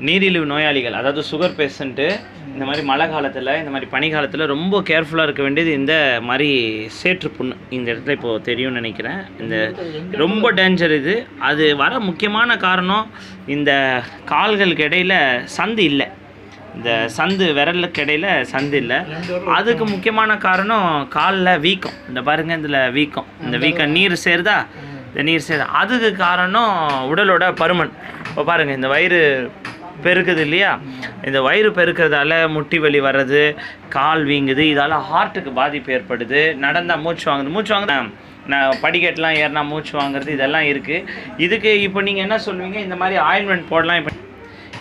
நீரிழிவு நோயாளிகள், அதாவது சுகர் பேஷண்ட்டு, இந்த மாதிரி மழை காலத்தில், இந்த மாதிரி பனி காலத்தில் ரொம்ப கேர்ஃபுல்லாக இருக்க வேண்டியது இந்த மாதிரி சேற்று புண்ணு. இந்த இடத்துல இப்போது தெரியும்னு நினைக்கிறேன். இந்த ரொம்ப டேஞ்சர் இது. அது வர முக்கியமான காரணம் இந்த கால்களுக்கு இடையில் சந்து இல்லை. இந்த சந்து விரலுக்கு இடையில் சந்து இல்லை. அதுக்கு முக்கியமான காரணம் காலில் வீக்கம். இந்த பாருங்கள், இதில் வீக்கம், இந்த வீக்கம் நீர் சேருதா, இந்த நீர் சேருதா. அதுக்கு காரணம் உடலோட பருமன். இப்போ பாருங்கள், இந்த வயிறு பெருக்குது இல்லையா, இந்த வயிறு பெருக்கிறதால முட்டி வலி வர்றது, கால் வீங்குது, இதால் ஹார்ட்டுக்கு பாதிப்பு ஏற்படுது, நடந்தால் மூச்சு வாங்குது, நான் படிக்கட்டெலாம் ஏறினா மூச்சு வாங்குறது, இதெல்லாம் இருக்குது. இதுக்கு இப்போ நீங்கள் என்ன சொல்லுவீங்க, இந்த மாதிரி ஆயின்மெண்ட் போடலாம். இப்போ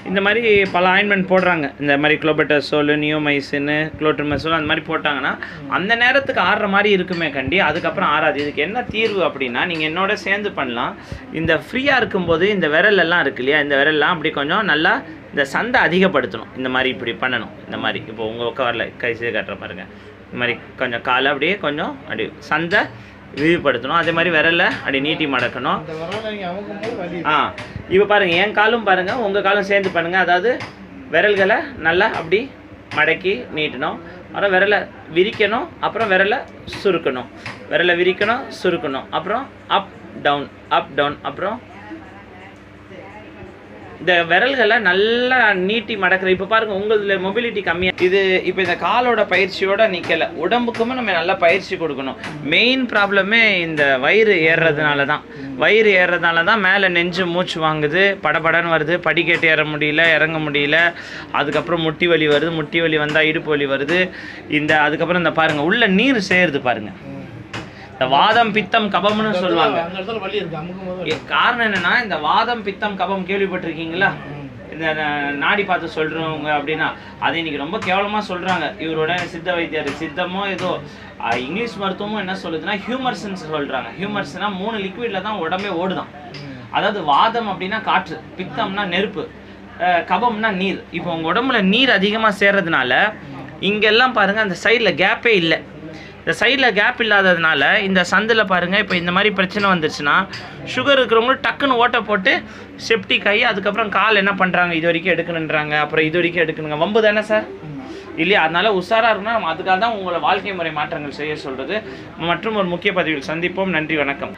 இந்த மாதிரி பல ஆயின்மெண்ட் போடுறாங்க, இந்த மாதிரி குளோபெட்டசோல், நியோமைசின், குளோட்ரிமசோல், அந்த மாதிரி போட்டாங்கன்னா அந்த நேரத்துக்கு ஆடுற மாதிரி இருக்குமே கண்டி, அதுக்கப்புறம் ஆறாது. இதுக்கு என்ன தீர்வு அப்படின்னா, நீங்கள் என்னோட சேர்ந்து பண்ணலாம். இந்த ஃப்ரீயாக இருக்கும்போது இந்த விரலெல்லாம் இருக்கு இல்லையா, இந்த விரலெல்லாம் அப்படி கொஞ்சம் நல்லா இந்த சந்தை அதிகப்படுத்தணும். இந்த மாதிரி இப்படி பண்ணணும். இந்த மாதிரி இப்போ உங்கள் உட்காரில் கை செய்து காட்டுற பாருங்க, இந்த மாதிரி கொஞ்சம் காலை அப்படியே கொஞ்சம் அப்படி சந்தை விரிவுபடுத்தணும். அதே மாதிரி விரலை அப்படி நீட்டி மடக்கணும். இப்போ பாருங்கள், என் காலும் பாருங்கள், உங்கள் காலும் சேர்ந்து பண்ணுங்கள். அதாவது விரல்களை நல்லா அப்படி மடக்கி நீட்டணும். அப்புறம் விரலை விரிக்கணும், அப்புறம் விரலை சுருக்கணும், விரலை விரிக்கணும், சுருக்கணும், அப்புறம் அப் டவுன், அப்புறம் இந்த விரல்களை நல்லா நீட்டி மடக்கிற. இப்போ பாருங்கள், உங்களுக்கு மொபிலிட்டி கம்மியாக இது. இப்போ இந்த காலோட பயிற்சியோடு நிற்கலை, உடம்புக்குமே நம்ம நல்லா பயிற்சி கொடுக்கணும். மெயின் ப்ராப்ளமே இந்த வயிறு ஏறுறதுனால தான் மேலே நெஞ்சு மூச்சு வாங்குது, படபடன்னு வருது, படிக்கட்டு ஏற முடியல, இறங்க முடியல. அதுக்கப்புறம் முட்டி வலி வருது, முட்டி வலி வந்தால் இடுப்பு வலி வருது. அதுக்கப்புறம் இந்த பாருங்கள், உள்ள நீர் சேருது பாருங்கள். இந்த வாதம் பித்தம் கபம்னு சொல்லுவாங்க. காரணம் என்னன்னா, இந்த வாதம் பித்தம் கபம் கேள்விப்பட்டிருக்கீங்களா? இந்த நாடி பார்த்து சொல்றவங்க அப்படின்னா அது இன்னைக்கு ரொம்ப கேவலமா சொல்றாங்க. இவரோட சித்த வைத்தியர், சித்தமோ ஏதோ இங்கிலீஷ் மருத்துவமும் என்ன சொல்லுதுன்னா ஹியூமர்ஸ்ன்னு சொல்றாங்க. ஹியூமர்ஸ்னா 3 லிக்விட்ல தான் உடம்பே ஓடுதான். அதாவது வாதம் அப்படின்னா காற்று, பித்தம்னா நெருப்பு, கபம்னா நீர். இப்போ உங்க உடம்புல நீர் அதிகமாக சேர்றதுனால இங்கெல்லாம் பாருங்க, அந்த சைடில் கேப்பே இல்லை. இந்த சைடில் கேப் இல்லாததுனால இந்த சந்தில் பாருங்கள், இப்போ இந்த மாதிரி பிரச்சனை வந்துருச்சுன்னா சுகர் இருக்கிறவங்களும் டக்குன்னு ஓட்டை போட்டு செப்டிக் ஆகி அதுக்கப்புறம் கால் என்ன பண்ணுறாங்க, இது வரைக்கும் எடுக்கணுன்றாங்க, அப்புறம் இது வரைக்கும் எடுக்கணுங்க. வம்பு தானே சார் இல்லையா? அதனால் உஷாராக இருக்கணும். அதுக்காக தான் உங்களை வாழ்க்கை முறை மாற்றங்கள் செய்ய சொல்கிறது. மற்றும் ஒரு முக்கிய பதிவில் சந்திப்போம். நன்றி, வணக்கம்.